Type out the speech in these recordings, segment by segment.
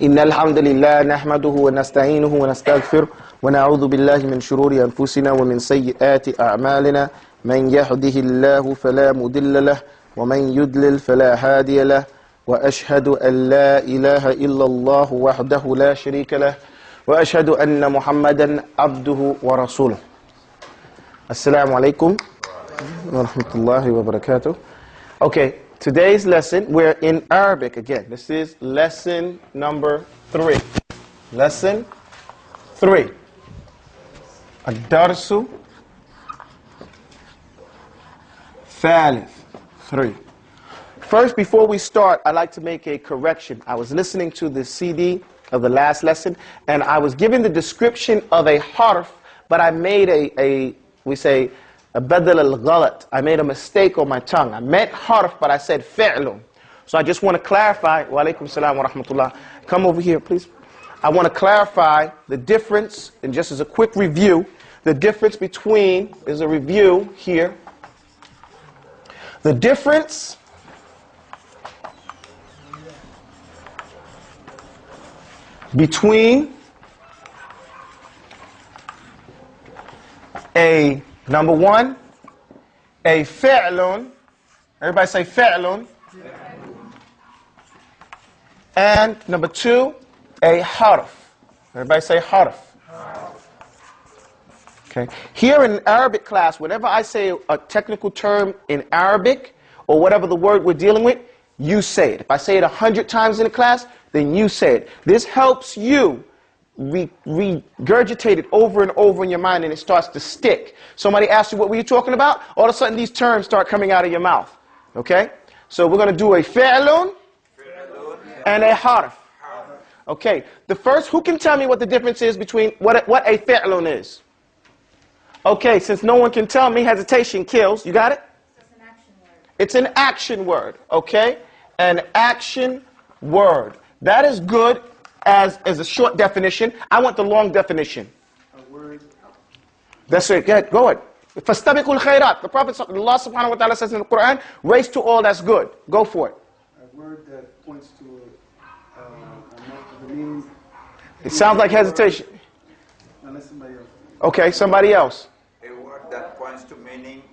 إن الحمد لله نحمده ونستعينه ونستغفره ونعوذ بالله من شرور أنفسنا ومن سيئات أعمالنا من يهده الله فلا مضل له ومن يضلل فلا هادي له وأشهد أن لا إله إلا الله وحده لا شريك له وأشهد أن محمدا عبده ورسوله. Assalamu alaikum wa rahmatullahi wa barakatuh. Okay, today's lesson, we're in Arabic again. This is lesson number 3. Lesson 3. Ad-Darsu Thalith 3. First, before we start, I'd like to make a correction. I was listening to the CD of the last lesson, and I was given the description of a harf, but I made we say, a badal al-ghalat. I made a mistake on my tongue. I meant harf, but I said fi'lun. So I just want to clarify. Wa alaikum salam wa rahmatullah. Come over here, please. I want to clarify the difference, and just as a quick review, the difference between, there's a review here. The difference between number one, a fi'lun. Everybody say fi'lun. And number two, a harf. Everybody say harf. Okay. Here in Arabic class, whenever I say a technical term in Arabic, or whatever the word we're dealing with, you say it. If I say it 100 times in a class, then you say it. This helps you regurgitate it over and over in your mind, and it starts to stick. Somebody asks you, what were you talking about? All of a sudden these terms start coming out of your mouth. Okay? So we're going to do a fi'lun and a harf. Okay. The first, who can tell me what the difference is between what a fi'lun is? Okay, since no one can tell me, hesitation kills. You got it? It's an action word. It's an action word. Okay? An action word. That is good. As a short definition. I want the long definition. A word. That's it. Go ahead. فَاسْتَبِقُوا الْخَيْرَاتِ. The Prophet Allah subhanahu wa ta'ala says in the Quran, race to all that's good. Go for it. A word that points to the meaning. It sounds like hesitation. Unless somebody else. Okay, somebody else. A word that points to meaning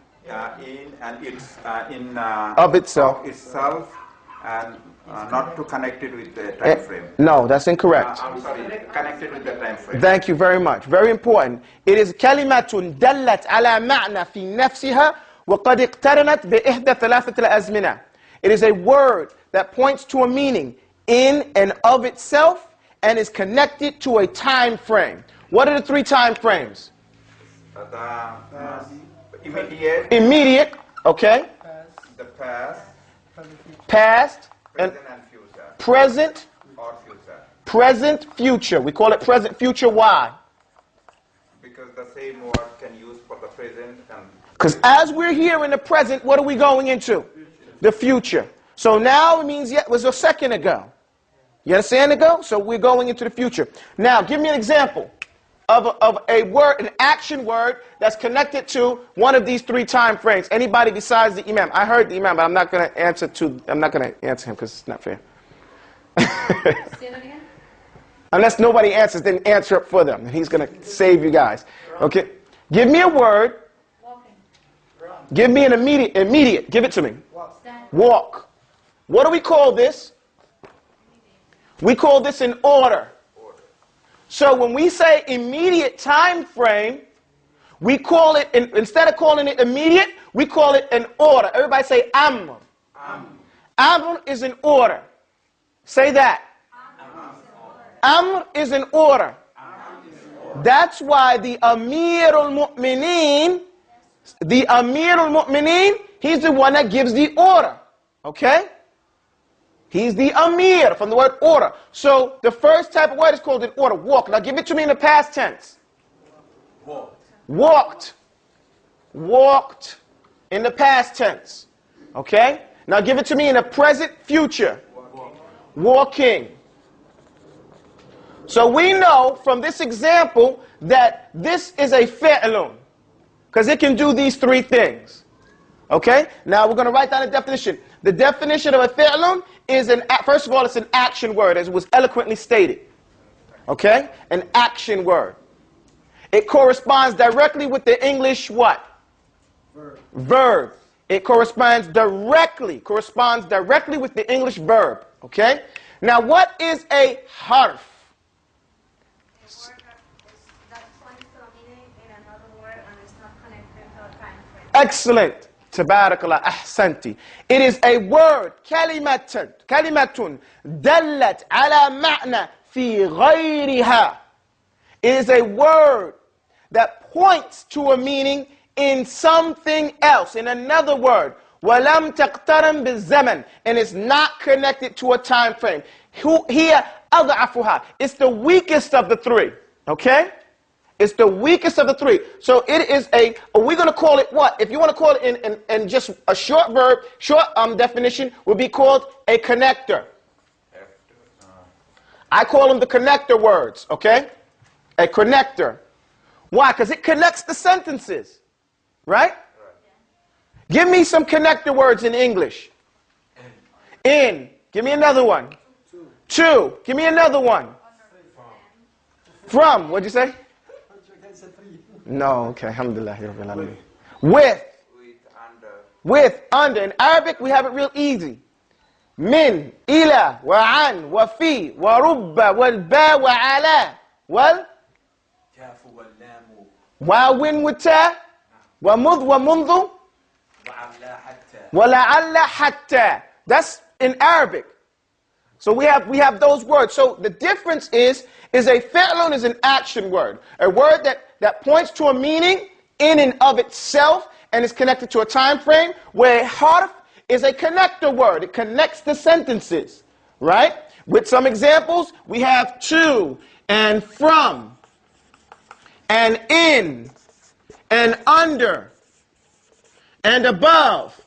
in and it's of itself. And not to connect it with the time frame. No, that's incorrect. I'm sorry, connected with the time frame. Thank you very much. Very important. It is كلمة دلت على معنى في نفسها وقد اقترنت بإحدى ثلاثة الأزمنة. It is a word that points to a meaning in and of itself and is connected to a time frame. What are the 3 time frames? Immediate. Immediate. Okay. The past. Past. Present and future. Present. Or future. Present, future. We call it present, future. Why? Because the same word can use for the present and... Because as we're here in the present, what are we going into? The future. So now it means, it was a second ago. You understand ago? So we're going into the future. Now, give me an example of a word, an action word that's connected to one of these 3 time frames. Anybody besides the Imam? I heard the Imam, but I'm not going to answer him because it's not fair. Say that again? Unless nobody answers, then answer it for them. And he's going to save you guys. Okay? Give me a word. Walking. Give me an immediate. Give it to me. Walk. What do we call this? We call this an order. So when we say immediate time frame, we call it, instead of calling it immediate, we call it an order. Everybody say amr. Amr is an order. Say that. Amr is an order. That's why the Amir al-Mu'mineen, he's the one that gives the order. Okay? He's the Amir, from the word order. So the first type of word is called an order. Walk. Now give it to me in the past tense. Walked. Walked in the past tense. Okay? Now give it to me in the present future. Walking. So we know from this example that this is a fi'lun. Because it can do these 3 things. Okay? Now we're going to write down a definition. The definition of a fi'lun is first of all, it's an action word, as was eloquently stated. Okay? An action word. It corresponds directly with the English what? Verb. It corresponds directly with the English verb. Okay? Now what is a harf? Excellent. Tabarakallah, ahsanti. It is a word, kalimatun, dallat ala ma'na fi ghayriha. It is a word that points to a meaning in something else, in another word. وَلَمْ تَقْتَرَمْ بِالزَّمَنِ. And it's not connected to a time frame. Here, أَضْعَفُهَا. It's the weakest of the three. Okay? It's the weakest of the three. So it is we're going to call it what? If you want to call it in just a short verb, definition, would be called a connector. I call them the connector words, okay? A connector. Why? Because it connects the sentences, right? Give me some connector words in English. In. Give me another one. To. Give me another one. From. What'd you say? No, okay, alhamdulillah. With. With, under. In Arabic, we have it real easy. Min, ila, wa an, wa fi, wa rubba, wal ba, wa ala, wal wa win wa ta, wa mudh wa mundhu, wa la'alla hatta. That's in Arabic. So we have those words. So the difference is a fi'lun is an action word. A word that points to a meaning in and of itself and is connected to a time frame, where harf is a connector word. It connects the sentences, right? With some examples, we have to and from and in and under and above.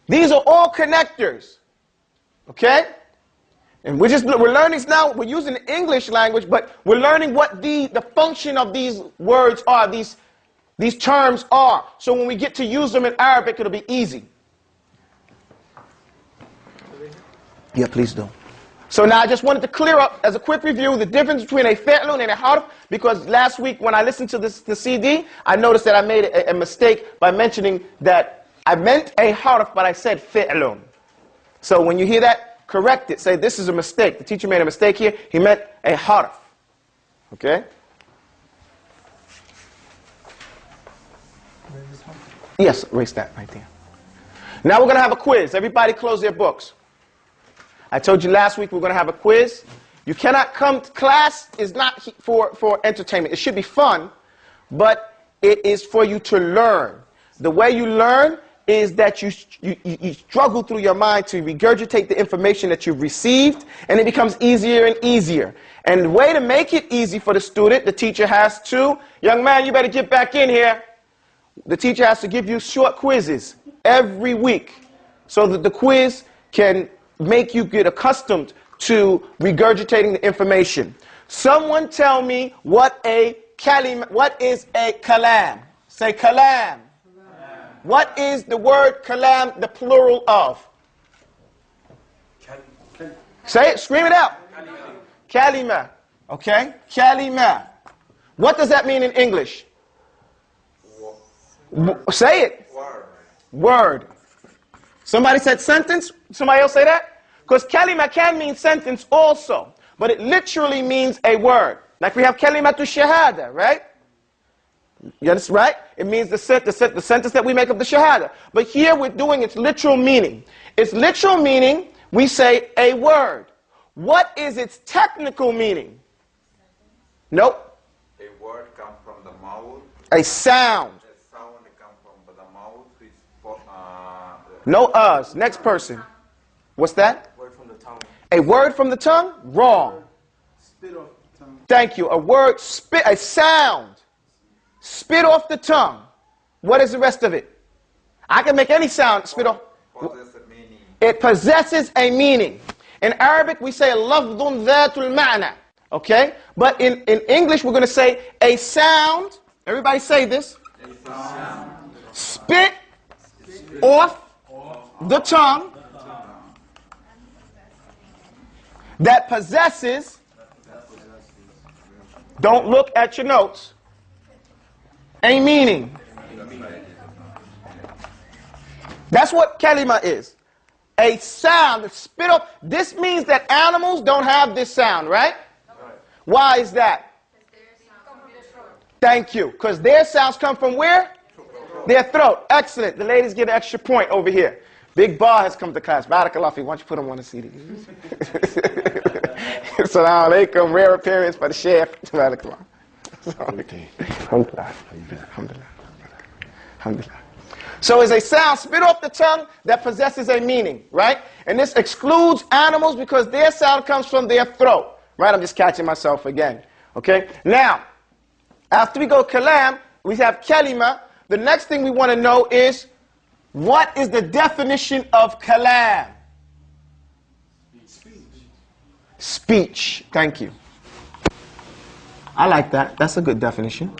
These are all connectors. Okay? And we're learning this now. We're using the English language, but we're learning what the function of these words are, these terms are. So when we get to use them in Arabic, it'll be easy. Yeah, please do. So now I just wanted to clear up, as a quick review, the difference between a fi'lun and a harf, because last week when I listened to the CD, I noticed that I made a mistake by mentioning that I meant a harf, but I said fi'lun. So when you hear that, correct it. Say, this is a mistake. The teacher made a mistake here. He meant a harf. Okay? Yes, erase that right there. Now we're going to have a quiz. Everybody close their books. I told you last week we're going to have a quiz. You cannot come to class. Is not for entertainment. It should be fun, but it is for you to learn. The way you learn is that you struggle through your mind to regurgitate the information that you've received, and it becomes easier and easier. And the way to make it easy for the student, the teacher has to, young man, you better get back in here. The teacher has to give you short quizzes every week so that the quiz can make you get accustomed to regurgitating the information. Someone tell me what is a kalam? Say kalam. What is the word kalam, the plural of? Say it, scream it out. Kalima. Okay? Kalima. What does that mean in English? Say it. Word. Somebody said sentence? Somebody else say that? Because kalima can mean sentence also, but it literally means a word. Like we have kalimatu shahada, right? Yes, right? It means the sentence that we make of the shahada. But here we're doing its literal meaning. Its literal meaning, we say a word. What is its technical meaning? Nope. A word comes from the mouth. A sound. A sound comes from the mouth. No us. Next person. What's that? Word from the tongue. A word from the tongue? Wrong. Spit off the tongue. Thank you. A word, a sound. Spit off the tongue. What is the rest of it? I can make any sound, spit off. It possesses a meaning. In Arabic, we say lafdun dhatul ma'na. Okay? But in English, we're going to say a sound. Everybody say this. spit off the tongue that possesses, don't look at your notes, a meaning. That's what kalima is. A sound, spit off. This means that animals don't have this sound, right? Why is that? Thank you. Because their sounds come from where? Their throat. Excellent. The ladies get an extra point over here. Big Bar has come to class. Barakallah fi. Why don't you put him on the CD? Assalamu alaikum. Rare appearance for the Sheikh. Barakallah. Alhamdulillah. Alhamdulillah. Alhamdulillah. So it's a sound spit off the tongue that possesses a meaning, right? And this excludes animals because their sound comes from their throat, right? I'm just catching myself again, okay? Now, after we go kalam, we have kalima. The next thing we want to know is, what is the definition of kalam? Speech. Thank you. I like that. That's a good definition.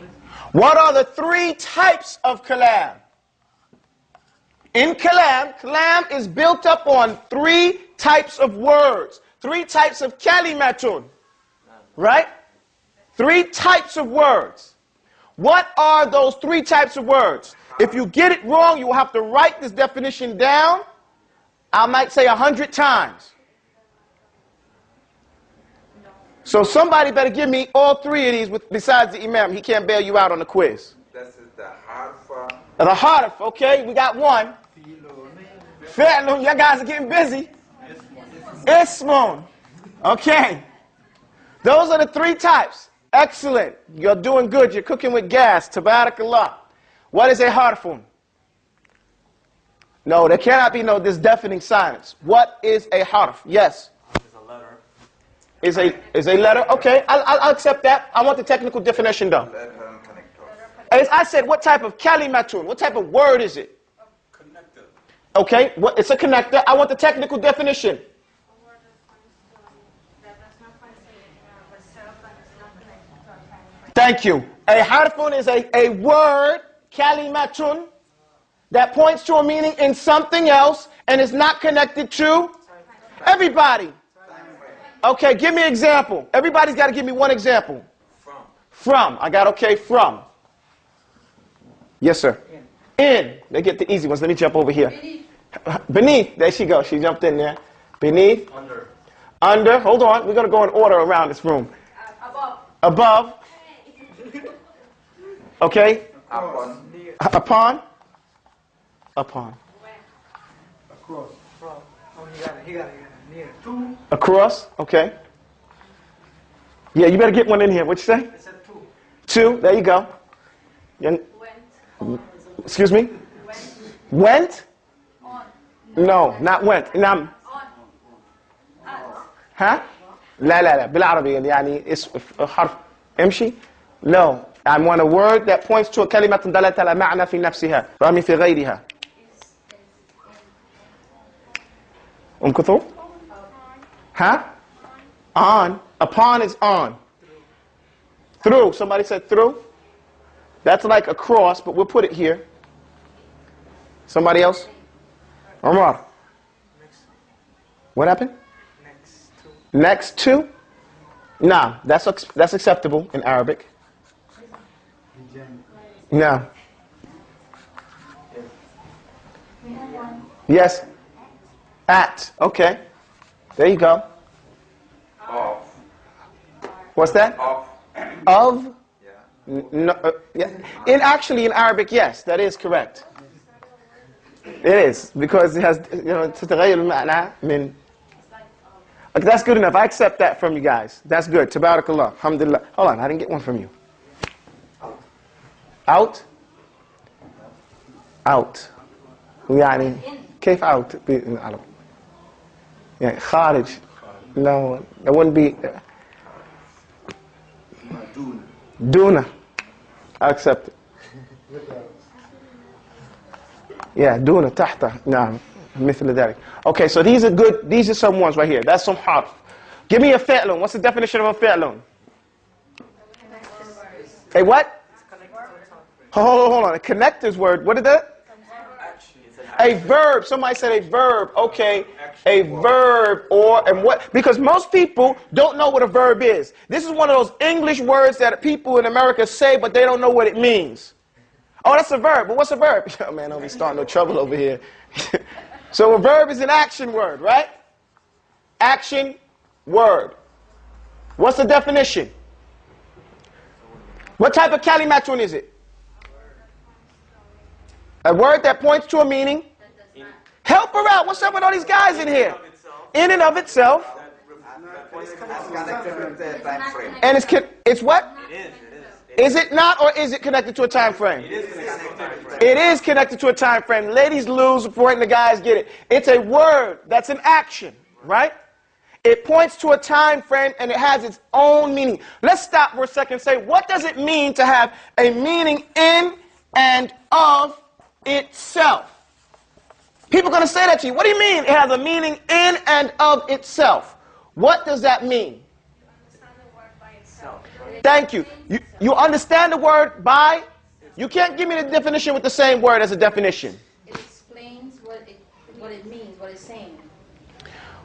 What are the three types of kalam? In kalam, kalam is built up on three types of words, three types of kalimatun, right? Three types of words. What are those three types of words? If you get it wrong, you will have to write this definition down, I might say 100 times. So somebody better give me all three of these besides the imam. He can't bail you out on the quiz. This is the harfa. The harf, okay, we got one. Fi'lun, you guys are getting busy. Ismun. Okay. Those are the three types. Excellent. You're doing good. You're cooking with gas. Tabarakallah. What is a harfun? No, there cannot be this deafening silence. What is a harf? Yes. It's a letter. Is a letter? Okay, I'll accept that. I want the technical definition though. Letter and connector. As I said, what type of kalimatun? What type of word is it? Connector. Okay, it's a connector. I want the technical definition. Thank you. A harfun is a word, kalimatun, that points to a meaning in something else and is not connected to everybody. Okay, give me an example. Everybody's got to give me one example. From. I got okay, from. Yes, sir. In. They get the easy ones. Let me jump over here. Beneath. There she goes. She jumped in there. Beneath. Under. Under. Hold on. We're going to go in order around this room. Above. Above. Okay. Upon. Upon. Upon. Across. From. Oh, he got it. Near. To. Across. Okay. Yeah, you better get one in here. What you say? It's a two. Two. There you go. Went. Excuse me? Went. Went? On. No, not went. نعم. On. At. ها؟ لا لا لا بالعربي يعني حرف امشي. No, I want a word that points to a كلمة دلت على معنى في نفسها رامي في غيرها. كثر؟ ها؟ On. Upon is on. Through. Somebody said through. That's like across, but we'll put it here. Somebody else? Omar. What happened? Next to. Next to? Nah, that's acceptable in Arabic. No. Yes. At. Okay. There you go. Off. What's that? Off. Of? Yeah. No, yeah. Actually, in Arabic, yes, that is correct. It is, because it has, تتغير المعنى من. Okay, that's good enough. I accept that from you guys. That's good. Tabarakallah. Alhamdulillah. Hold on, I didn't get one from you. Out? Out. يعني كيف out بالعربي؟ يعني خارج. No, that wouldn't be. Duna. I accept it. Yeah, duna, tahta. نعم. مثل ذلك. Okay, so these are good. These are some ones right here. That's some harf. Give me a fi'lun. What's the definition of a fi'lun? A what? Hold on. A connectors word. What is that? Action. It's an A verb. Somebody said a verb. Okay. A verb and what? Because most people don't know what a verb is. This is one of those English words that people in America say, but they don't know what it means. Oh, that's a verb. But what's a verb? Oh, man, don't be starting no trouble over here. So a verb is an action word, right? Action word. What's the definition? What type of kalimatun is it? A word that points to a meaning. Help her out. What's up with all these guys in here? In and of itself. That's connected with the time frame. And it's what? It is. Is it not, or is it connected to a time frame? It is connected to time frame. It is connected to a time frame. Ladies lose a point and the guys get it. It's a word that's an action, right? It points to a time frame and it has its own meaning. Let's stop for a second and say, what does it mean to have a meaning in and of itself? People are going to say that to you. What do you mean it has a meaning in and of itself? What does that mean? Thank you. You understand the word by? You can't give me the definition with the same word as a definition. It explains what it means, what it's saying.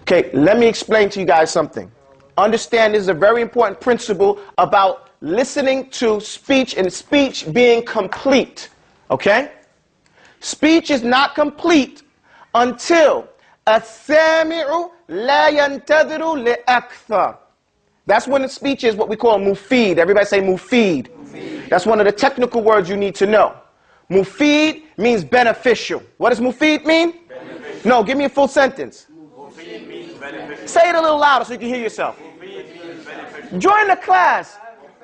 Okay, let me explain to you guys something. Understand this is a very important principle about listening to speech and speech being complete. Okay? Speech is not complete until السامع لا ينتظر لأكثر. That's when the speech is what we call mufid. Everybody say mufid. That's one of the technical words you need to know. Mufid means beneficial. What does mufid mean? Beneficial. No, give me a full sentence. Mufid means beneficial. Say it a little louder so you can hear yourself. Mufid means beneficial. Join the class.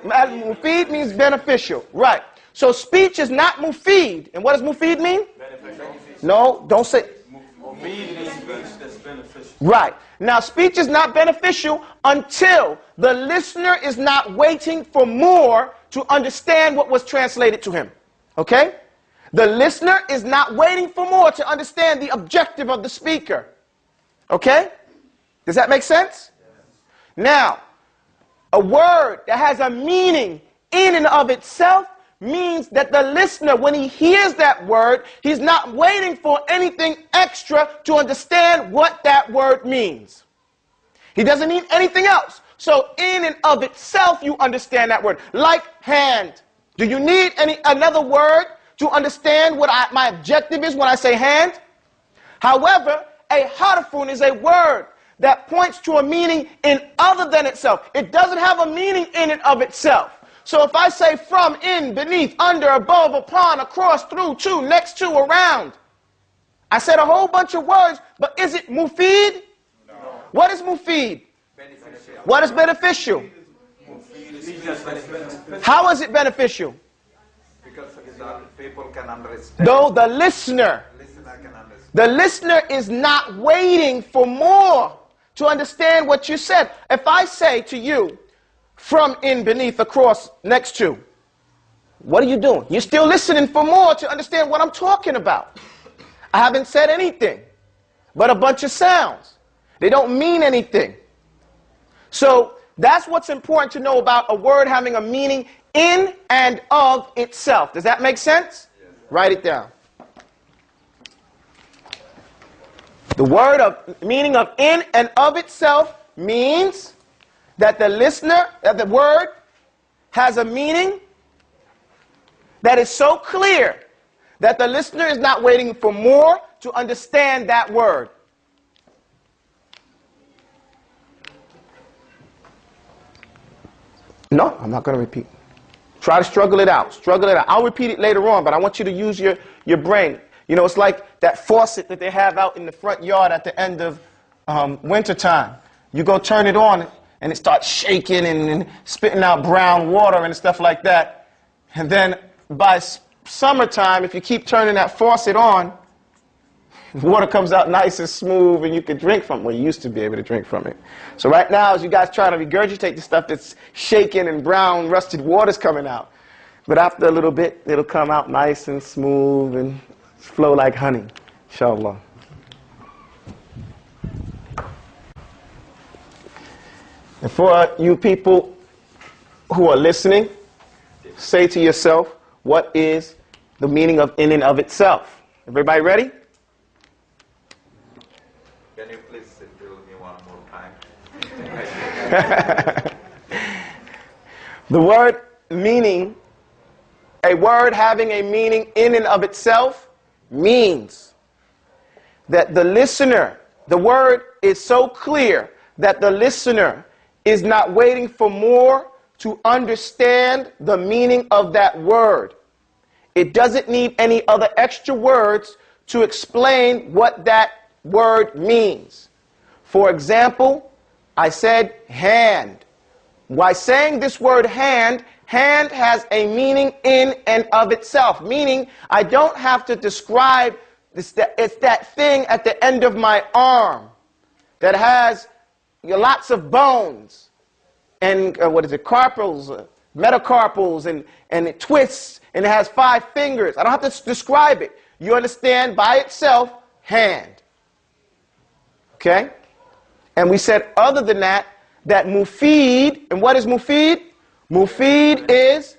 Mufid means beneficial. Right. So speech is not mufid. And what does mufid mean? Beneficial. No, don't say. Mufid means that's beneficial. Right. Now, speech is not beneficial until the listener is not waiting for more to understand what was translated to him. Okay? The listener is not waiting for more to understand the objective of the speaker. Okay? Does that make sense? Now, a word that has a meaning in and of itself means that the listener, when he hears that word, he's not waiting for anything extra to understand what that word means. He doesn't need anything else. So in and of itself, you understand that word. Like hand. Do you need another word to understand what my objective is when I say hand? However, a harfun is a word that points to a meaning in other than itself. It doesn't have a meaning in and of itself. So if I say from, in, beneath, under, above, upon, across, through, to, next to, around, I said a whole bunch of words, but is it mufid? No. What is mufid? Beneficial. What is beneficial? Mufid is just beneficial. How is it beneficial? Because people can understand. Though the listener Can understand. The listener is not waiting for more to understand what you said. If I say to you, from, in, beneath, across, next to, what are you doing? You're still listening for more to understand what I'm talking about. I haven't said anything but a bunch of sounds. They don't mean anything. So that's what's important to know about a word having a meaning in and of itself. Does that make sense? Yes. Write it down. The word of meaning of in and of itself means that the word has a meaning that is so clear that the listener is not waiting for more to understand that word. No, I'm not going to repeat. Try to struggle it out. Struggle it out. I'll repeat it later on, but I want you to use your brain. You know, it's like that faucet that they have out in the front yard at the end of winter time. You go turn it on, and it starts shaking and spitting out brown water and stuff like that. And then by summertime, if you keep turning that faucet on, water comes out nice and smooth and you can drink from it. Well, you used to be able to drink from it. So right now, as you guys try to regurgitate the stuff that's shaking and brown, rusted water's coming out. But after a little bit, it'll come out nice and smooth and flow like honey, inshallah. And for you people who are listening, say to yourself, what is the meaning of in and of itself. Everybody ready? Can you please tell me one more time? The word meaning, a word having a meaning in and of itself, means that the listener, the word is so clear that the listener is not waiting for more to understand the meaning of that word. It doesn't need any other extra words to explain what that word means. For example, I said hand. By saying this word hand, hand has a meaning in and of itself, meaning I don't have to describe this, it's that thing at the end of my arm that has lots of bones and carpals, metacarpals, and it twists and it has 5 fingers. I don't have to describe it. You understand by itself, hand. Okay? And we said other than that, that mufid, and what is mufid? Mufid is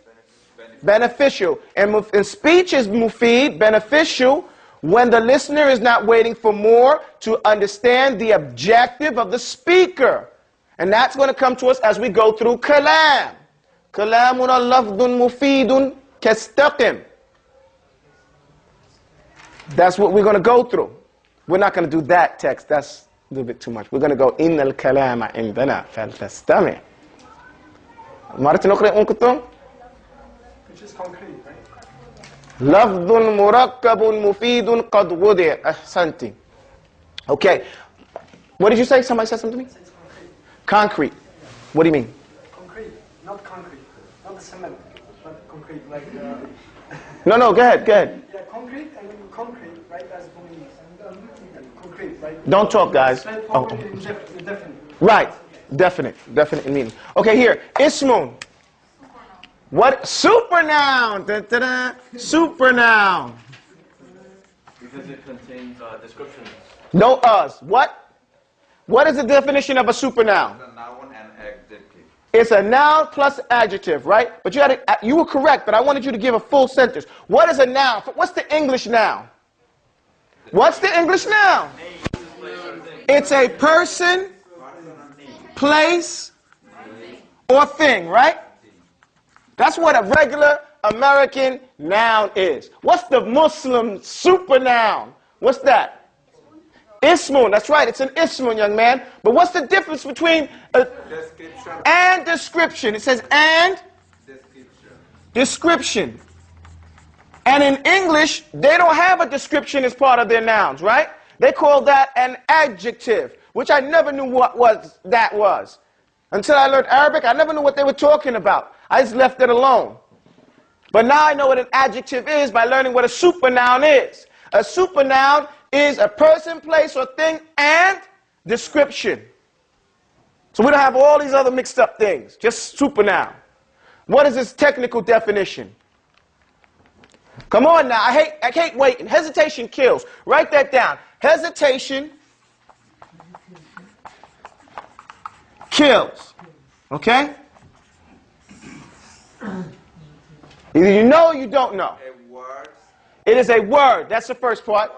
beneficial. And speech is mufid, beneficial, when the listener is not waiting for more to understand the objective of the speaker. And that's going to come to us as we go through kalam. Kalamuna lafdun mufidun kastaqim. That's what we're going to go through. We're not going to do that text. That's a little bit too much. We're going to go innal kalama indana faltastami. مرة نقرأ أنكتم Which is concrete, right? لفظ مركب مفيد قد وضع. أحسنتي. Okay. What did you say? Somebody said something to me? It's concrete. Concrete. What do you mean? Concrete, not concrete. Not the cement, but concrete. Like, No, go ahead. yeah, concrete and concrete, right? That's concrete, right? Don't talk, guys. Spelled Oh. properly indefinite. Right. Definite in meaning. Okay, here. Ismun. What? Supernoun. Da-da-da. Supernoun. Because it contains descriptions. No us. What? What is the definition of a supernoun? The noun and adjective. It's a noun plus adjective, right? But you were correct, but I wanted you to give a full sentence. What is a noun? What's the English noun? What's the English noun? It's a person, place, or thing, right? That's what a regular American noun is. What's the Muslim supernoun? What's that? Ismun. That's right. It's an ismun, young man. But what's the difference between Description. and description? It says and description. And in English, they don't have a description as part of their nouns, right? They call that an adjective, which I never knew what that was. Until I learned Arabic, I never knew what they were talking about. I just left it alone. But now I know what an adjective is by learning what a supernoun is. A supernoun is a person, place, or thing and description. So we don't have all these other mixed up things. Just supernoun. What is its technical definition? Come on now. I hate waiting. Hesitation kills. Write that down. Hesitation kills. Okay? Either you know or you don't know. A word It is a word. That's the first part.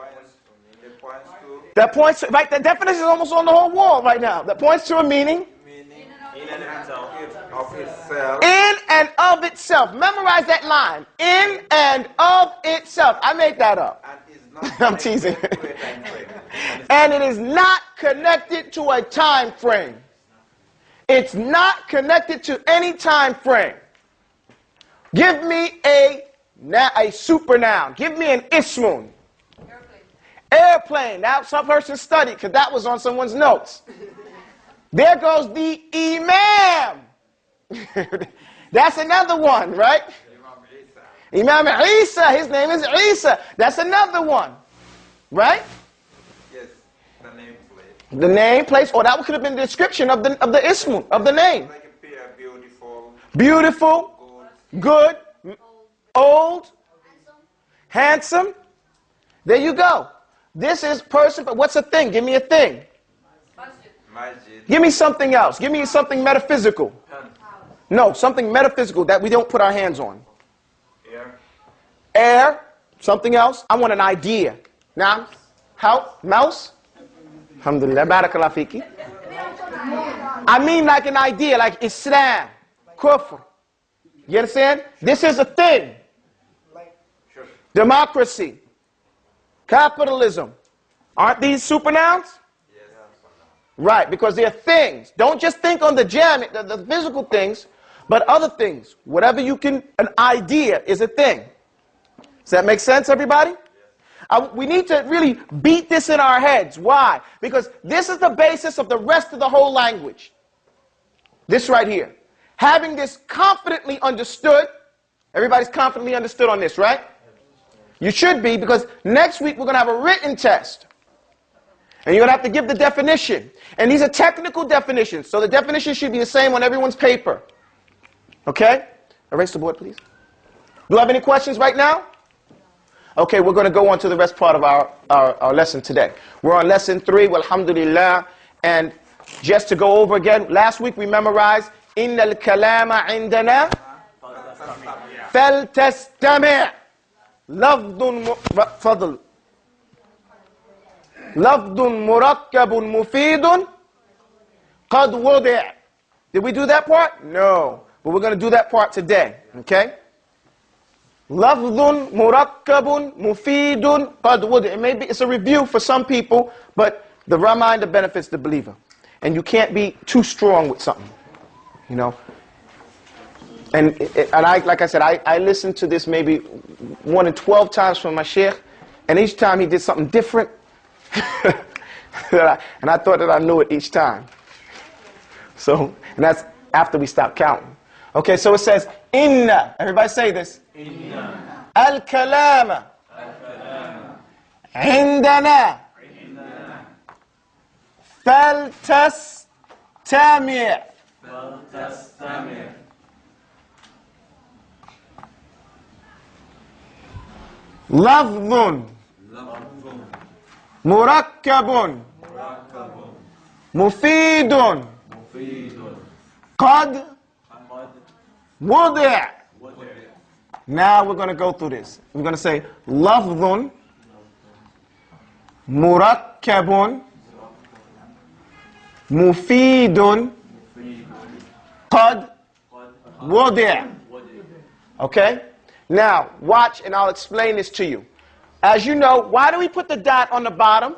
points to That points to, right, the definition is almost on the whole wall right now. That points to a meaning meaning In and of itself. of itself. in and of itself. Memorize that line. In and of itself. I made that up. And is not I'm teasing. connected to a time frame. And it is not connected to a time frame. It's not connected to any time frame. Give me a supernoun. Give me an ismun. Airplane. Now some person studied because that was on someone's notes. There goes the imam. That's another one, right? Imam Isa. His name is Isa. That's another one, right? Yes, the name plate. The name, place, or that could have been the description of the ismun, of the name. Like a pair, beautiful, Beautiful, good, good, old, handsome. There you go. This is person, but what's a thing? Give me a thing. Majid, Give me something else. Give me something metaphysical. No, something metaphysical that we don't put our hands on. Air. air, something else. I want an idea. Now, how? Mouse? Alhamdulillah, barakallah fiki. I mean like an idea, like Islam, kufr. You understand? This is a thing. Democracy, capitalism. Aren't these supernouns? Right, because they're things. Don't just think on the the physical things, but other things. Whatever you can, an idea is a thing. Does that make sense, everybody? We need to really beat this in our heads. Why? Because this is the basis of the rest of the whole language. This right here. Having this confidently understood, everybody's confidently understood on this, right? You should be, because next week we're going to have a written test. And you're going to have to give the definition. And these are technical definitions, so the definition should be the same on everyone's paper. Okay? Erase the board, please. Do you have any questions right now? Okay, we're going to go on to the rest part of our lesson today. We're on lesson 3, walhamdulillah. And just to go over again, last week we memorized, إِنَّ الْكَلَامَ عِنْدَنَا فَلْتَسْتَمِعْ لَفْظٌ فضل لفظ مركب مفيد قد وضع. Did we do that part? No. But we're going to do that part today. Okay? لفظ مركب مفيد قد وضع. It's a review for some people, but the reminder benefits the believer. And you can't be too strong with something. You know? And like I said, I listened to this maybe 1 in 12 times from my sheikh, and each time he did something different. And I thought that I knew it each time. So, and that's after we stopped counting. Okay, so it says, Inna. Everybody say this. Inna. Al-kalama. Al-kalama. Indana. Indana. Faltastami'. Faltastami'. لفظ مركب مفيد قد وضع. Now we're going to go through this. We're going to say لفظ مركب مفيد قد وضع. Okay? Now, watch, and I'll explain this to you. As you know, why do we put the dot on the bottom?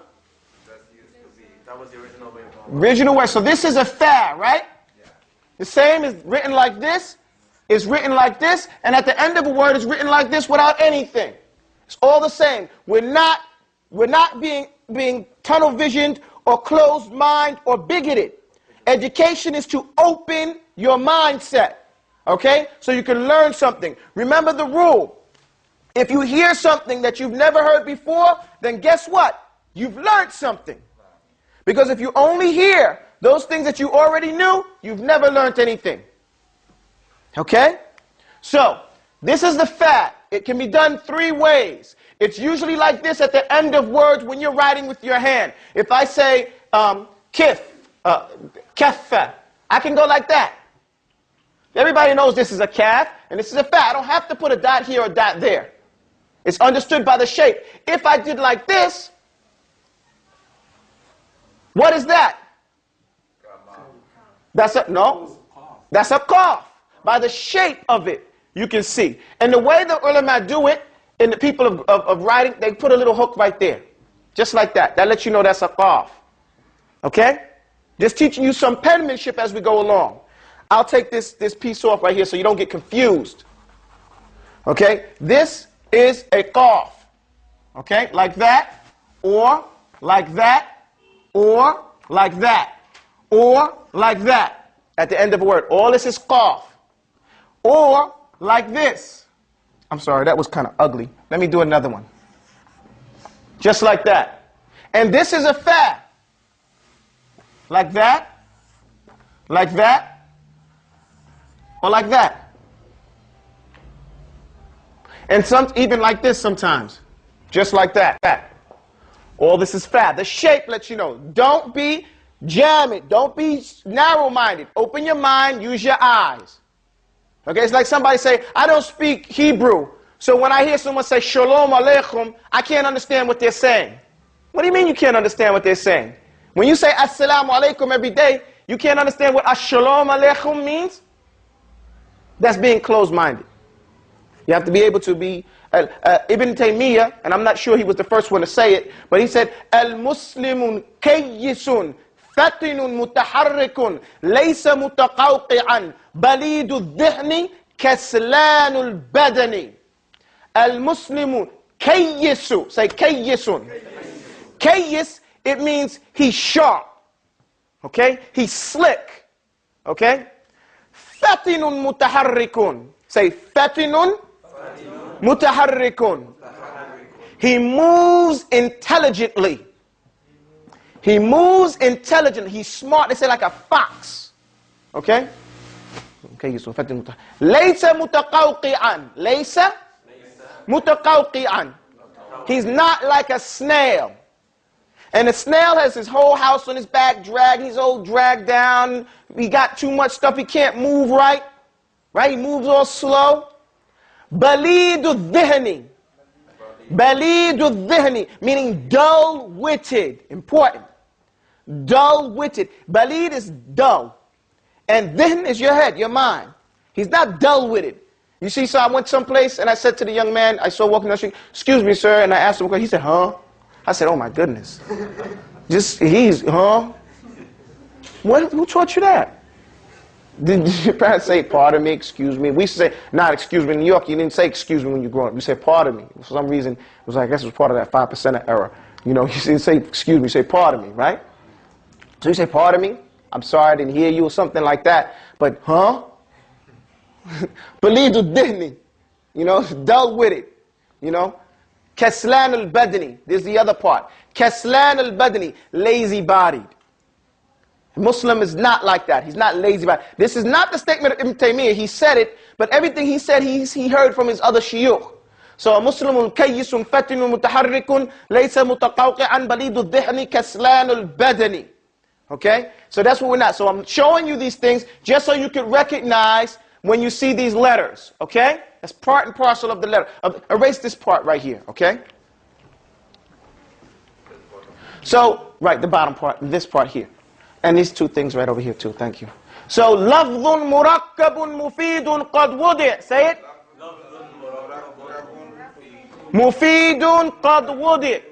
That was the original way. Original way. So this is a fa, right? Yeah. The same is written like this, is written like this, and at the end of a word is written like this without anything. It's all the same. We're not being tunnel visioned or closed mind or bigoted. Education is to open your mindset. Okay? So you can learn something. Remember the rule. If you hear something that you've never heard before, then guess what? You've learned something. Because if you only hear those things that you already knew, you've never learned anything. Okay? So, this is the fact. It can be done 3 ways. It's usually like this at the end of words when you're writing with your hand. If I say, kif, kaffa, I can go like that. Everybody knows this is a kaf, and this is a fa. I don't have to put a dot here or a dot there. It's understood by the shape. If I did like this, what is that? That's a, no, that's a qaf. By the shape of it, you can see. And the way the ulama do it, and the people of writing, they put a little hook right there. Just like that. That lets you know that's a qaf. Okay? Just teaching you some penmanship as we go along. I'll take this piece off right here so you don't get confused. Okay? This is a qaf. Okay? Like that, or like that, or like that, or like that. At the end of a word. All this is qaf. Or like this. I'm sorry, that was kind of ugly. Let me do another one. Just like that. And this is a fa. Like that, like that, or like that. And some even like this sometimes. Just like that. All this is fa. The shape lets you know. Don't be jammed. Don't be narrow-minded. Open your mind, use your eyes. Okay, it's like somebody say, I don't speak Hebrew, So when I hear someone say Shalom Aleichem, I can't understand what they're saying. What do you mean you can't understand what they're saying? When you say Assalamu Alaikum every day, you can't understand what As-Shalom Aleichem means? That's being closed-minded. You have to be able to be... Ibn Taymiyyah, and I'm not sure he was the first one to say it, but he said, Al-Muslimun kayyisun fatinun mutaharrikun laysa mutaqawqi'an balidu dhihni kaslanul badani. Al-Muslimu kayyisu. Say kayyisun. Kayyis, it means he's sharp. Okay? He's slick. Okay? Fatinun mutaharrikun. Say fatinun mutaharrikun. He moves intelligently. He moves intelligently. He's smart. They say like a fox. Okay? Okay, so fatinun mutaharrikun. Laysa mutaqawqi'an. Laysa mutaqawqi'an. He's not like a snail. And the snail has his whole house on his back dragged. He's all dragged down. He got too much stuff. He can't move right. Right? He moves all slow. Balidu dhihni. Balidu dhihni. Meaning dull-witted. Important. Dull-witted. Balid is dull. And dhihn is your head, your mind. He's not dull-witted. You see, so I went someplace and I said to the young man I saw walking down the street, excuse me, sir. And I asked him a question. He said, huh? I said, oh my goodness. Huh? Who taught you that? Did your parents say, pardon me, excuse me? We used to say, not excuse me. In New York, you didn't say excuse me when you grew up. You said, pardon me. For some reason, it was like, I guess it was part of that 5% era. You know, you didn't say excuse me, you say pardon me, right? So you say, pardon me, I'm sorry I didn't hear you, or something like that. But, huh? Balidu dhihni. You know, dull-witted. You know? Kaslan al-badani. This is the other part. Kaslan al-badani. Lazy-bodied. Muslim is not like that. He's not lazy-bodied. This is not the statement of Ibn Taymiyyah. He said it, but everything he said, he heard from his other shuyukh. So, Muslimun kayyisun fatinun mutaharrikun laysa mutaqawqi'an balidu dhihni kaslan al-badani. Okay? So that's what we're not. So I'm showing you these things just so you can recognize when you see these letters. Okay? That's part and parcel of the letter. Erase this part right here, okay? So, right, the bottom part, this part here. And these two things right over here too, thank you. So, لَفْظٌ مُرَكَّبٌ مُفِيدٌ قَدْ وُضِعَ. Say it. مُفِيدٌ قَدْ وُضِعَ.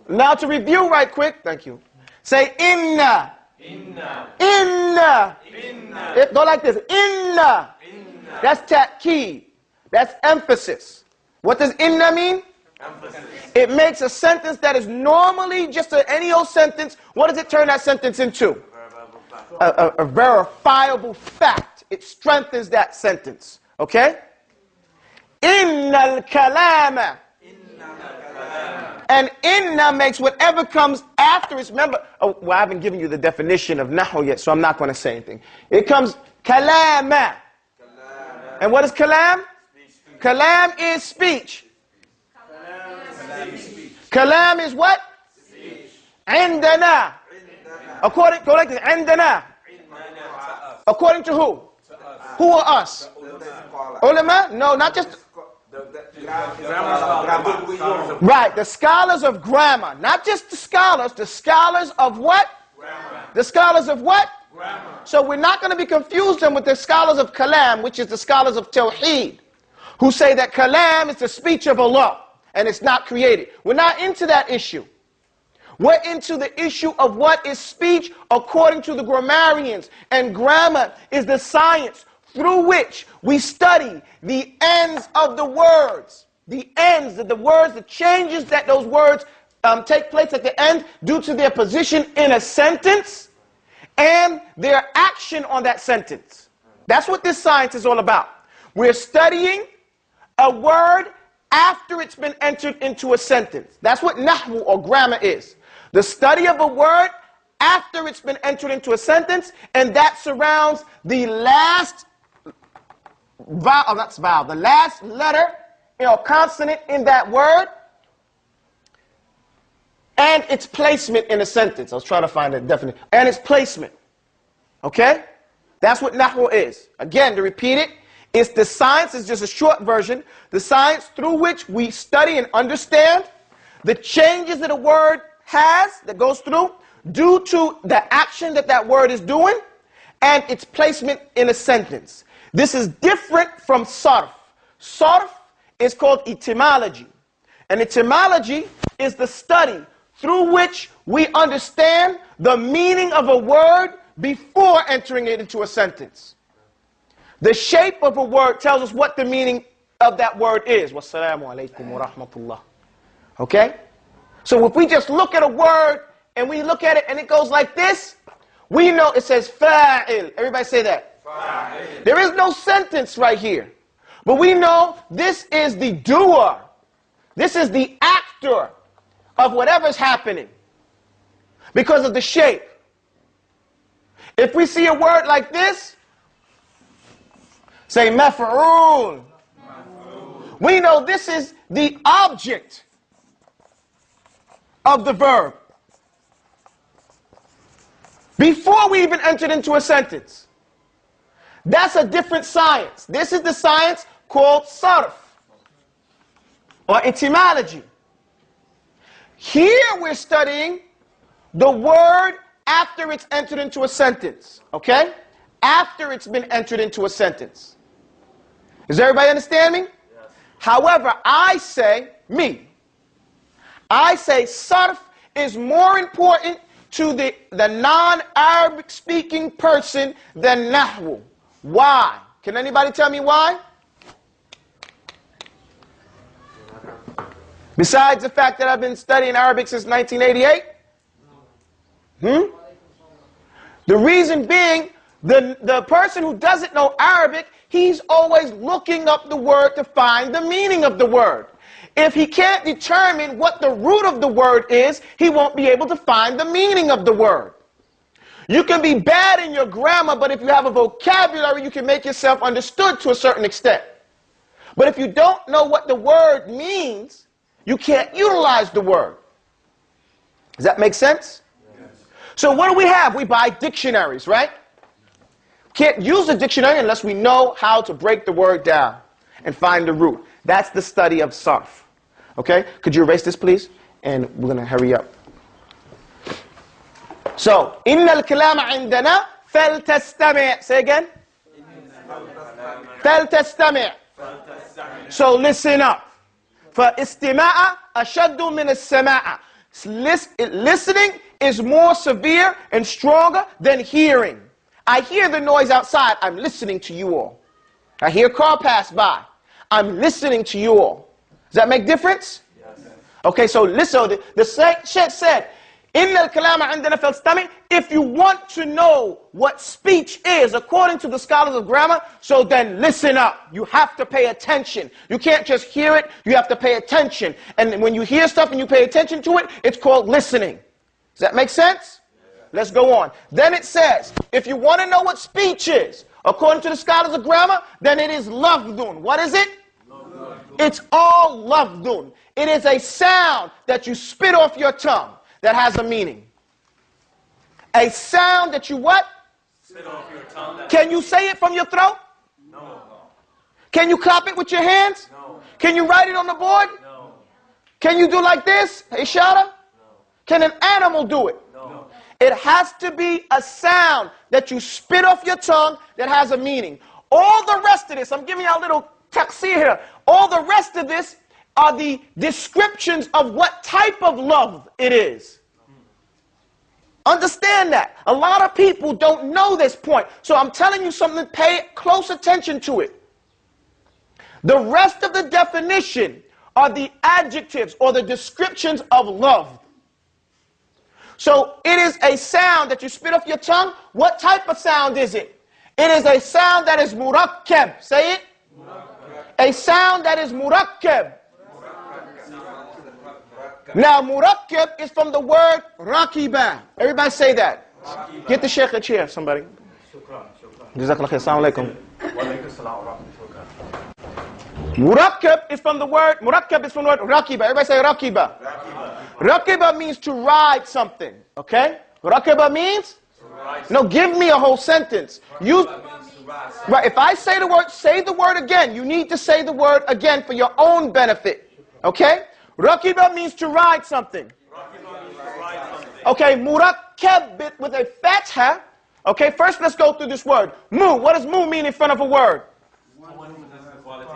Now to review right quick, thank you. Say, inna. Inna. Inna. Inna. Go like this, inna. That's ta'keed. That's emphasis. What does inna mean? Emphasis. It makes a sentence that is normally just any old sentence. What does it turn that sentence into? A verifiable fact. It strengthens that sentence. Okay? Innal kalama. And inna makes whatever comes after it. Remember, well, I haven't given you the definition of nahu yet, so I'm not going to say anything. It comes kalama. And what is kalam? Kalam is speech. Kalam is what? Speech. Indana. According to indana. According to who? Who are us? Ulama? No, not just. Right, the scholars of grammar. Not just the scholars of what? Grammar. The scholars of what? Grammar. So we're not going to be confused with the scholars of Kalam, which is the scholars of Tawheed, who say that Kalam is the speech of Allah and it's not created. We're not into that issue. We're into the issue of what is speech according to the grammarians. And grammar is the science through which we study the ends of the words. The ends of the words, the changes that those words take place at the end due to their position in a sentence and their action on that sentence. That's what this science is all about. We're studying a word after it's been entered into a sentence. That's what nahwu or grammar is. The study of a word after it's been entered into a sentence, and that surrounds the last vowel, the last letter, consonant in that word, and its placement in a sentence. I was trying to find a definition. And its placement. Okay? That's what nahwu is. Again, to repeat it, It's the science, it's just a short version, the science through which we study and understand the changes that a word has, that goes through, due to the action that that word is doing, and its placement in a sentence. This is different from sarf. Sarf is called etymology. And etymology is the study through which we understand the meaning of a word before entering it into a sentence. The shape of a word tells us what the meaning of that word is. Wassalamu alaikum wa rahmatullah. Okay? So if we just look at a word and we look at it and it goes like this, we know it says fa'il. Everybody say that. Fa'il. There is no sentence right here. But we know this is the doer. This is the actor of whatever's happening because of the shape. If we see a word like this, say maf'ul. We know this is the object of the verb before we even entered into a sentence. That's a different science. This is the science called sarf or etymology. Here we're studying the word after it's entered into a sentence, okay? After it's been entered into a sentence. Does everybody understand me? Yes. However, I say sarf is more important to the non-Arabic speaking person than nahwu. Why? Can anybody tell me why? Besides the fact that I've been studying Arabic since 1988? The reason being, the person who doesn't know Arabic, he's always looking up the word to find the meaning of the word. If he can't determine what the root of the word is, he won't be able to find the meaning of the word. You can be bad in your grammar, but if you have a vocabulary, you can make yourself understood to a certain extent. But if you don't know what the word means, you can't utilize the word. Does that make sense? Yes. So what do we have? We buy dictionaries, right? Can't use a dictionary unless we know how to break the word down and find the root. That's the study of sarf. Okay? Could you erase this, please? And we're going to hurry up. So, إِنَّ الْكَلَامَ عِنْدَنَا فَلْتَسْتَمِعْ. Say again. فَلْتَسْتَمِعْ. So listen up. فَإِسْتِمَاءَ أَشَدُّ مِنَ السَّمَاءَ. Listening is more severe and stronger than hearing. I hear the noise outside. I'm listening to you all. I hear a car pass by. I'm listening to you all. Does that make difference? Yes. Okay, so listen. The Sheikh said, إِنَّ الْكَلَامَ عِنْدَنَا فَلْتَسْتَمِعْ. If you want to know what speech is, according to the scholars of grammar, so then listen up. You have to pay attention. You can't just hear it, you have to pay attention. And when you hear stuff and you pay attention to it, it's called listening. Does that make sense? Let's go on. Then it says, if you want to know what speech is, according to the scholars of grammar, then it is lafdun. What is it? Lafdun. It's all lafdun. It is a sound that you spit off your tongue that has a meaning. A sound that you what? Spit off your tongue. Can you say it from your throat? No. Can you clap it with your hands? No. Can you write it on the board? No. Can you do like this? Ishara? No. Can an animal do it? No. It has to be a sound that you spit off your tongue that has a meaning. All the rest of this, I'm giving you a little taqsir here. All the rest of this are the descriptions of what type of love it is. Understand that. A lot of people don't know this point. So I'm telling you something, pay close attention to it. The rest of the definition are the adjectives or the descriptions of love. So it is a sound that you spit off your tongue. What type of sound is it? It is a sound that is murakkab. Say it. A sound that is murakkab. Now, murakkab is from the word rakiba. Everybody say that. Rakiba. Get the sheikh a chair, somebody. Jazakallah khair. Assalamu alaikum. Murakkab is from the word rakiba. Everybody say rakiba. Rakiba means to ride something. Okay? Rakiba means? No, give me a whole sentence. Right, if I say the word again. You need to say the word again for your own benefit. Okay? Rakiba means to ride something. Okay, murakkab with a fatha. Okay, first let's go through this word. Mu, what does mu mean in front of a word?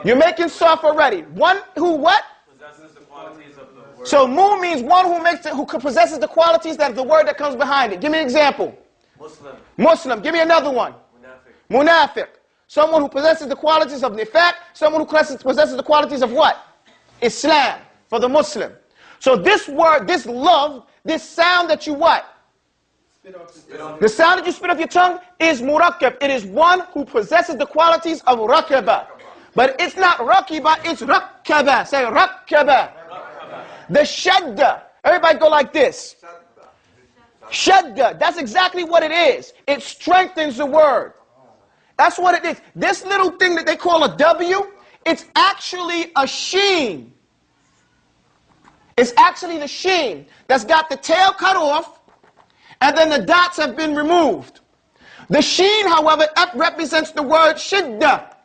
You're making soft already. One who what? Possesses the qualities of the word. So mu means one who possesses the qualities that the word that comes behind it. Give me an example. Muslim. Muslim. Give me another one. Munafiq. Munafiq. Someone who possesses the qualities of nifaq. Someone who possesses the qualities of what? Islam. For the Muslim. So this word, this love, this sound that you what? The sound that you spit off your tongue is murakkab. It is one who possesses the qualities of rakaba. But it's not rakiba, it's rakkaba. Say rakkaba. The shadda. Everybody go like this. Shadda. That's exactly what it is. It strengthens the word. That's what it is. This little thing that they call a W, it's actually a sheen. It's actually the sheen that's got the tail cut off, and then the dots have been removed. The sheen, however, represents the word shidda.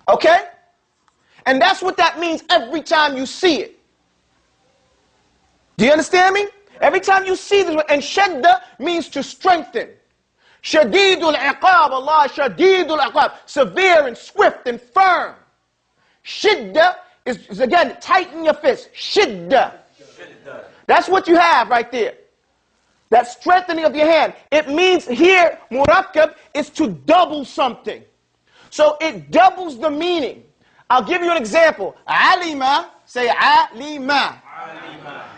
Okay? And that's what that means every time you see it. Do you understand me? Every time you see this word, and shadda means to strengthen. Shadidul iqab, Allah, shadidul iqab, severe and swift and firm. Shidda is again, tighten your fist. Shidda. That's what you have right there. That strengthening of your hand. It means here, murakkab is to double something. So it doubles the meaning. I'll give you an example. Alima, say alima.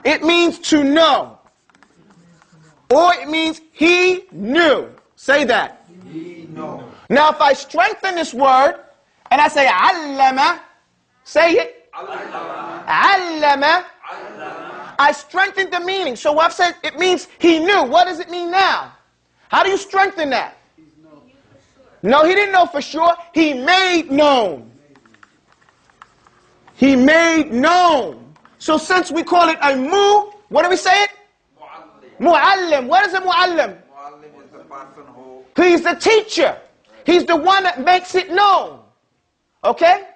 It means to know. Or it means he knew. Say that. He know. Now if I strengthen this word, and I say allama, say it. Allama. I strengthened the meaning. So I've said it means he knew. What does it mean now? How do you strengthen that? No, he didn't know for sure. He made known. He made known. So since we call it a mu, what do we say it? Mu'allim. What is a mu'allim? Muallim is the person who... He's the teacher. He's the one that makes it known. Okay?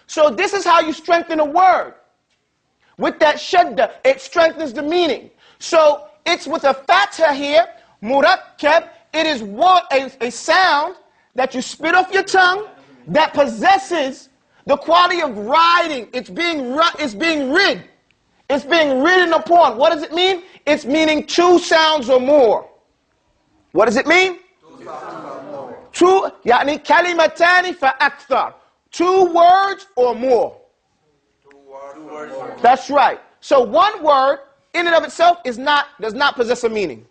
So this is how you strengthen a word. With that shadda, it strengthens the meaning. So it's with a fatha here, murakkab. It is a sound that you spit off your tongue that possesses the quality of riding. It's being rid. It's being ridden upon. What does it mean? It's meaning two sounds or more. What does it mean? Two sounds or more. Two, يعني كلمتان فأكثر. 2 words or more. 2 words or more. That's right. So one word in and of itself does not possess a meaning.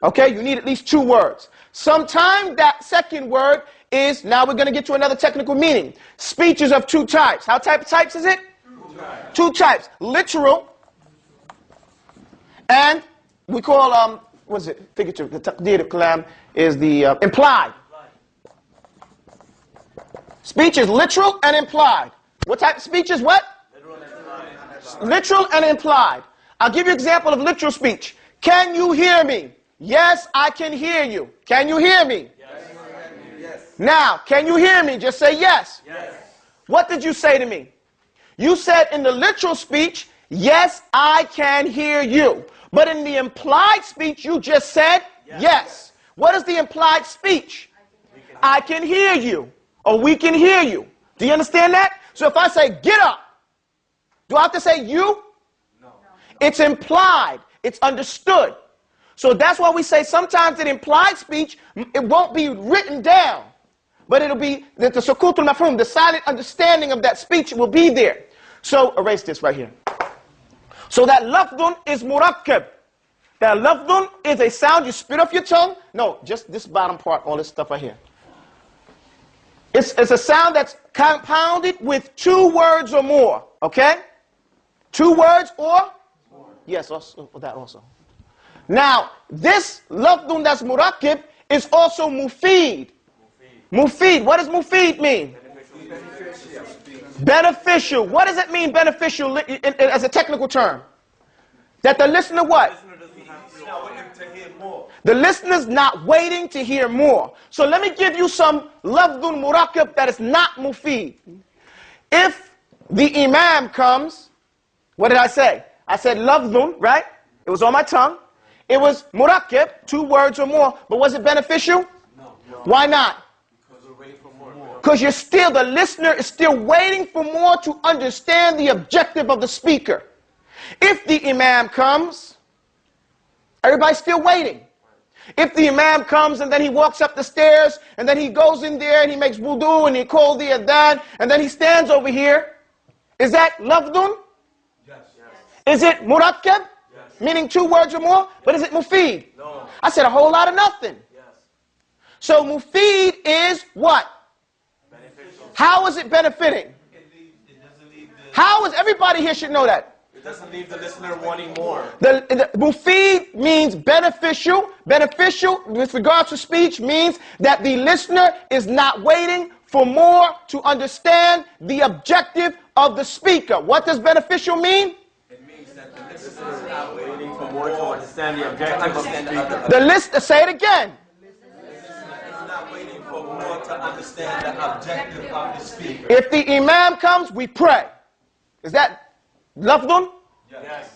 Okay, you need at least 2 words. Sometimes that second word is, now we're going to get to another technical meaning. Speech is of 2 types. How types is it? 2 types. Literal, and we call, what is it? Figurative. The taqdeer al-kalam is the implied. Speech is literal and implied. What type of speech is what? Literal and implied. I'll give you an example of literal speech. Can you hear me? Yes, I can hear you. Can you hear me? Yes. Now, can you hear me? Just say yes. Yes. What did you say to me? You said in the literal speech, yes, I can hear you. But in the implied speech, you just said yes. What is the implied speech? I can hear you. Or we can hear you. Do you understand that? So if I say get up, do I have to say you? No. It's implied. It's understood. So that's why we say sometimes in implied speech, it won't be written down. But it'll be the sukut al-mafhum, the silent understanding of that speech will be there. So erase this right here. So that lafdun is murakkab. That lafdun is a sound you spit off your tongue. No, just this bottom part, all this stuff right here. It's a sound that's compounded with 2 words or more. Okay? 2 words or? Yes, also, that also. Now, this lafdun that's murakkab is also mufid. Mufid. What does mufid mean? Beneficial. What does it mean, beneficial, as a technical term? That the listener what? Listener doesn't have to know him to him The listener's not waiting to hear more. So let me give you some lafdun murakkab that is not mufid. If the imam comes, what did I say? I said lafdun, right? It was on my tongue. It was murakkab, 2 words or more. But was it beneficial? No. Why not? Because we're waiting for more. Because the listener is still waiting for more to understand the objective of the speaker. If the imam comes, everybody's still waiting. If the imam comes and then he walks up the stairs and then he goes in there and he makes wudu and he calls the adhan and then he stands over here, is that lafdun? Yes. Is it murakkab? Yes. Meaning 2 words or more? But is it mufid? No. I said a whole lot of nothing. Yes. So mufid is what? Beneficial. How is it benefiting? It doesn't leave How is everybody here should know that? it doesn't leave the listener wanting more. The mufid means beneficial. Beneficial with regard to speech means that the listener is not waiting for more to understand the objective of the speaker. What does beneficial mean? It means that the listener is not waiting for more to understand the objective of the speaker. The listener, say it again. Is not waiting for more to understand the objective of the speaker. If the imam comes, we pray. Is that lafdun? Yes.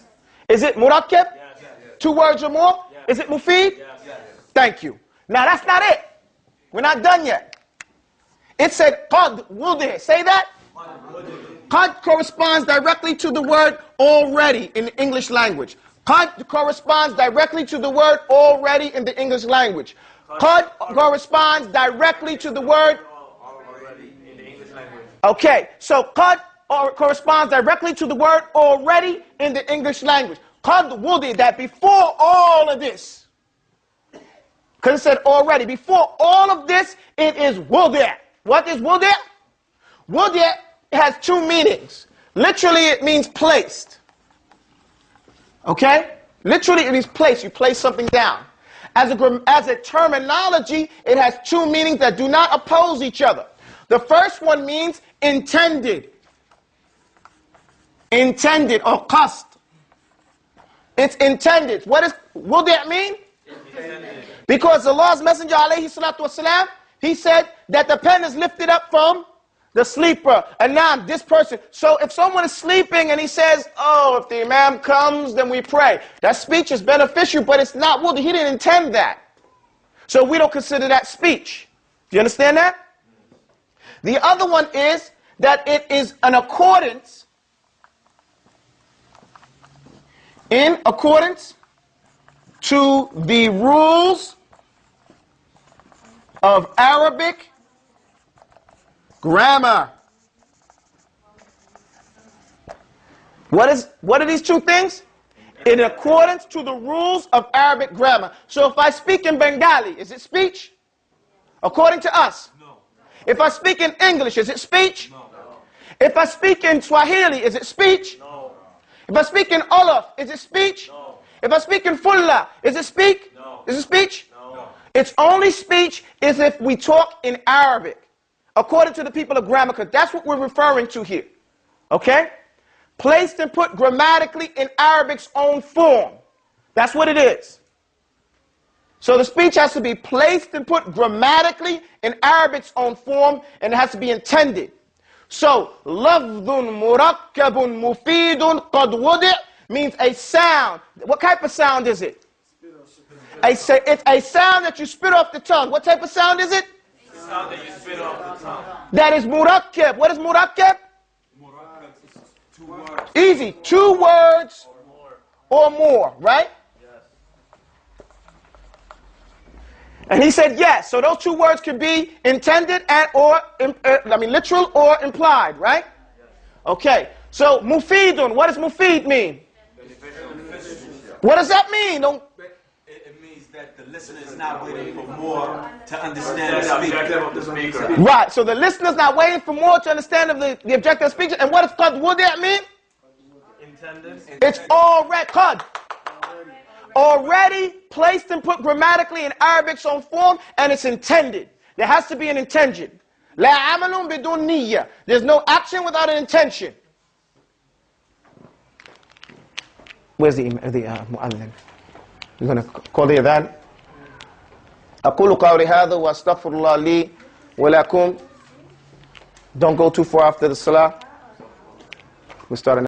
Is it murakkab? Yes. 2 words or more? Is it mufid? Yes. Thank you. Now that's not it. We're not done yet. It said qad wudi. Say that. Qad corresponds directly to the word already in the English language. Qad corresponds directly to the word already in the English language. Qad corresponds directly to the word Already in the English language. okay. So qad corresponds directly to the word already in the English language. Qad wudi, that before all of this, because it said already, before all of this, it is wudi. What is wudi? Wudi has 2 meanings. Literally, it means placed. Okay? Literally, it means placed. You place something down. As a terminology, it has 2 meanings that do not oppose each other. The first one means intended. Intended or qasd. It's intended. What does that mean? Intended. Because Allah's Messenger alayhi salatu wasalam, he said that the pen is lifted up from the sleeper. And now this person. So if someone is sleeping and he says, oh, if the imam comes, then we pray. That speech is beneficial, but it's not wudi. He didn't intend that. So we don't consider that speech. Do you understand that? The other one is that it is an accordance, in accordance to the rules of Arabic grammar. What are these 2 things? In accordance to the rules of Arabic grammar. So if I speak in Bengali, is it speech? According to us. No. If I speak in English, is it speech? No. If I speak in Swahili, is it speech? No. If I speak in Olaf, is it speech? No. If I speak in Fulla, is it speak? No. Is it speech? No. It's only speech is if we talk in Arabic, according to the people of grammar, because that's what we're referring to here. Okay? Placed and put grammatically in Arabic's own form. That's what it is. So the speech has to be placed and put grammatically in Arabic's own form, and it has to be intended. So, lafdun murakkabun mufidun qad wudi' means a sound. What type of sound is it? It's a sound that you spit off the tongue. What type of sound is it? The sound that you spit off the tongue. That is murakkab. What is murakkab? Murakkab is 2 words. Easy. 2 words or more, right? And he said yes. So those 2 words can be intended and literal or implied, right? Okay. So mufidun, what does mufid mean? What does that mean? It means that the listener is not waiting for more to understand the objective of the speaker. Right. So the listener's not waiting for more to understand the objective of speech. And what does qad wudi' mean? Intended. It's already qad. Already placed and put grammatically in Arabic's own form, and it's intended. There has to be an intention. La amalun bidun niyya. There's no action without an intention. Where's the mu'adhin? You're going to call the adhan. أقول قولي هذا وأستغفر الله لي ولكم. Don't go too far after the salah. We start